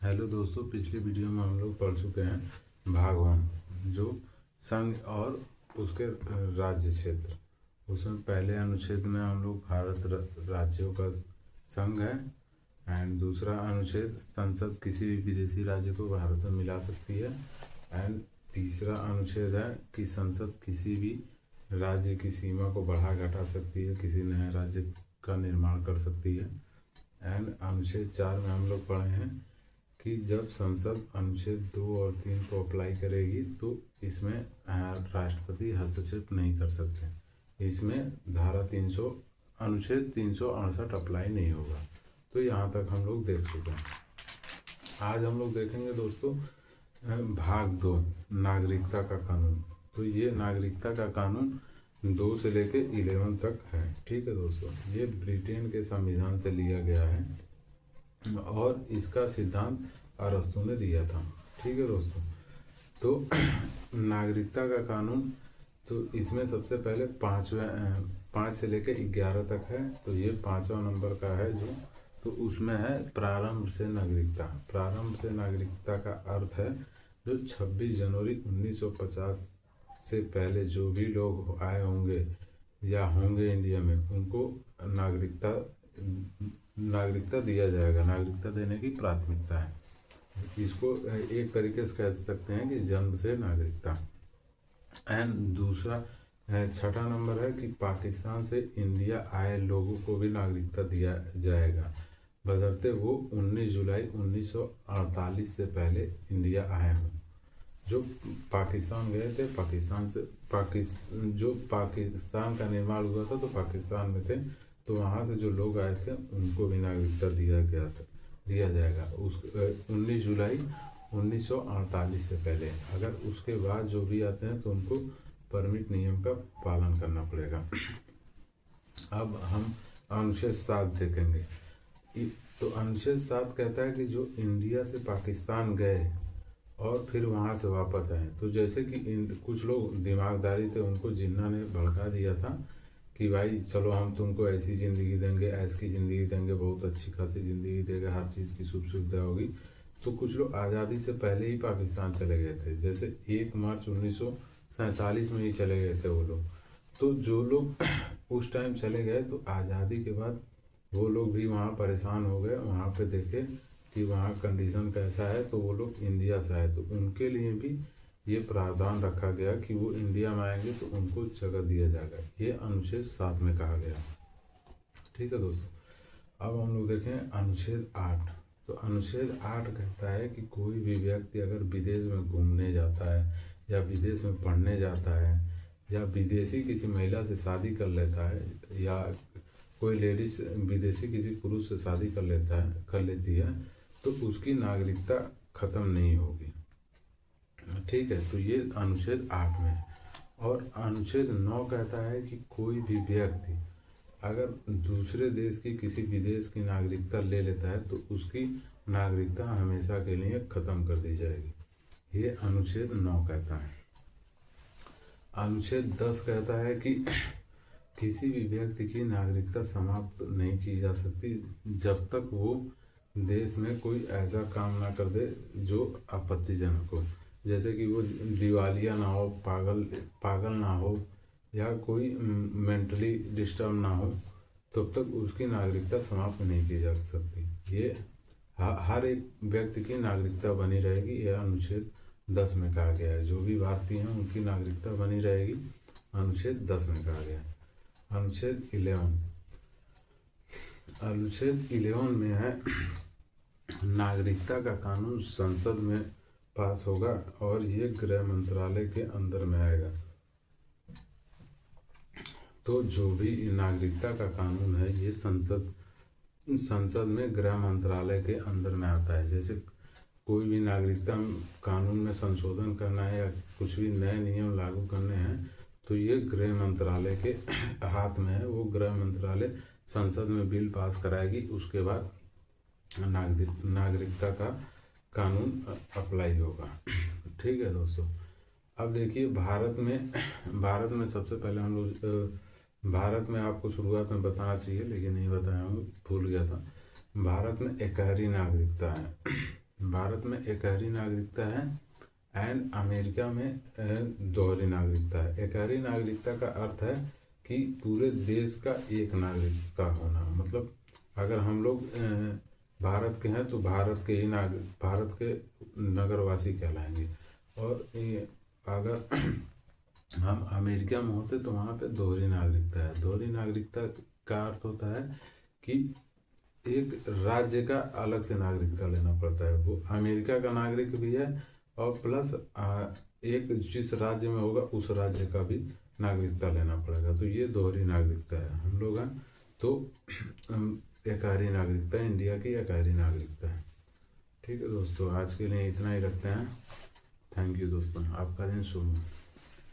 Hello दोस्तों, पिछली video में हम लोग पढ़ चुके हैं भाग 1 जो संघ और उसके राज्य क्षेत्र। उसमें पहले अनुच्छेद में हम लोग भारत राज्यों का संघ है एंड दूसरा अनुच्छेद संसद किसी भी विदेशी राज्य को भारत में मिला सकती है एंड तीसरा अनुच्छेद है कि संसद किसी भी राज्य की सीमा को बढ़ा घटा सकती है, किसी नए राज्य का निर्माण कर सकती है। एंड अनुच्छेद 4 में हम लोग पढ़े हैं कि जब संसद अनुच्छेद 2 और 3 को अप्लाई करेगी तो इसमें राष्ट्रपति हस्तक्षेप नहीं कर सकते। इसमें धारा 300 अनुच्छेद 368 अप्लाई नहीं होगा। तो यहाँ तक हम लोग देख चुके हैं। आज हम लोग देखेंगे दोस्तों भाग 2 नागरिकता का कानून। तो ये नागरिकता का कानून 2 से लेके 11 तक है। ठीक है दोस्तों, ये ब्रिटेन के संविधान से लिया गया है और इसका सिद्धांत अरस्तू ने दिया था। ठीक है दोस्तों, तो नागरिकता का कानून, तो इसमें सबसे पहले 5 से लेकर 11 तक है। तो ये 5वां नंबर का है जो, तो उसमें है प्रारंभ से नागरिकता। प्रारंभ से नागरिकता का अर्थ है जो 26 जनवरी 1950 से पहले जो भी लोग आए होंगे या होंगे इंडिया में, उनको नागरिकता दिया जाएगा। नागरिकता देने की प्राथमिकता है। इसको एक तरीके से कह सकते हैं कि जन्म से नागरिकता। एंड दूसरा 6वां नंबर है कि पाकिस्तान से इंडिया आए लोगों को भी नागरिकता दिया जाएगा, बशर्ते वो 19 जुलाई 1948 से पहले इंडिया आए हों। जो पाकिस्तान गए थे, जो पाकिस्तान का निर्माण हुआ था तो पाकिस्तान में थे, तो वहाँ से जो लोग आए थे उनको भी नागरिकता दिया जाएगा 19 जुलाई 1948 से पहले। अगर उसके बाद जो भी आते हैं तो उनको परमिट नियम का पालन करना पड़ेगा। अब हम अनुच्छेद 7 देखेंगे। तो अनुच्छेद 7 कहता है कि जो इंडिया से पाकिस्तान गए और फिर वहाँ से वापस आए, तो जैसे कि कुछ लोग दिमागदारी से उनको जिन्ना ने भड़का दिया था कि भाई चलो हम तुमको ऐसी ज़िंदगी देंगे, ऐस की ज़िंदगी देंगे, बहुत अच्छी खासी ज़िंदगी देंगे, हर चीज़ की सुख सुविधा होगी। तो कुछ लोग आज़ादी से पहले ही पाकिस्तान चले गए थे, जैसे 1 मार्च 1947 में ही चले गए थे वो लोग। तो जो लोग उस टाइम चले गए तो आज़ादी के बाद वो लोग भी वहाँ परेशान हो गए, वहाँ पे देखे कि वहाँ कंडीशन कैसा है, तो वो लोग इंडिया से आए। तो उनके लिए भी ये प्रावधान रखा गया कि वो इंडिया में आएंगे तो उनको जगह दिया जाएगा। ये अनुच्छेद 7 में कहा गया। ठीक है दोस्तों, अब हम लोग देखें अनुच्छेद 8। तो अनुच्छेद 8 कहता है कि कोई भी व्यक्ति अगर विदेश में घूमने जाता है या विदेश में पढ़ने जाता है या विदेशी किसी महिला से शादी कर लेता है या कोई लेडीज विदेशी किसी पुरुष से शादी कर लेती है तो उसकी नागरिकता खत्म नहीं होगी। ठीक है, तो ये अनुच्छेद 8 में है। और अनुच्छेद 9 कहता है कि कोई भी व्यक्ति अगर दूसरे देश की किसी विदेश की नागरिकता ले लेता है तो उसकी नागरिकता हमेशा के लिए खत्म कर दी जाएगी। ये अनुच्छेद 9 कहता है। अनुच्छेद 10 कहता है कि किसी भी व्यक्ति की नागरिकता समाप्त नहीं की जा सकती जब तक वो देश में कोई ऐसा काम ना कर दे जो आपत्तिजनक हो, जैसे कि वो दिवालिया ना हो, पागल ना हो या कोई मेंटली डिस्टर्ब ना हो, तब तक उसकी नागरिकता समाप्त नहीं की जा सकती। ये हर एक व्यक्ति की नागरिकता बनी रहेगी। यह अनुच्छेद 10 में कहा गया है। जो भी भारतीय हैं उनकी नागरिकता बनी रहेगी, अनुच्छेद 10 में कहा गया है। अनुच्छेद 11। अनुच्छेद 11 में है नागरिकता का कानून संसद में पास होगा और ये गृह मंत्रालय के अंदर में आएगा। तो जो भी नागरिकता का कानून है ये संसद में गृह मंत्रालय के अंदर में आता है। जैसे कोई भी नागरिकता कानून में संशोधन करना है या कुछ भी नए नियम लागू करने हैं तो ये गृह मंत्रालय के हाथ में है। वो गृह मंत्रालय संसद में बिल पास कराएगी, उसके बाद नागरिकता का कानून अप्लाई होगा। ठीक है दोस्तों, अब देखिए भारत में सबसे पहले हम लोग भारत में आपको शुरुआत में बताना चाहिए लेकिन नहीं बताया हूँ, भूल गया था। भारत में एकहरी नागरिकता है। भारत में एकहरी नागरिकता है एंड अमेरिका में दोहरी नागरिकता है। एकहरी नागरिकता का अर्थ है कि पूरे देश का एक नागरिक का होना, मतलब अगर हम लोग भारत के हैं तो भारत के ही भारत के नगरवासी कहलाएंगे, और अगर हम अमेरिका में होते तो वहाँ पे दोहरी नागरिकता है। दोहरी नागरिकता का अर्थ होता है कि एक राज्य का अलग से नागरिकता लेना पड़ता है, वो अमेरिका का नागरिक भी है और प्लस एक जिस राज्य में होगा उस राज्य का भी नागरिकता लेना पड़ेगा, तो ये दोहरी नागरिकता है। हम लोग हैं तो एकहरी नागरिकता, इंडिया की एकहरी नागरिकता है। ठीक है दोस्तों, आज के लिए इतना ही रखते हैं। थैंक यू दोस्तों, आपका दिन शुभ हो।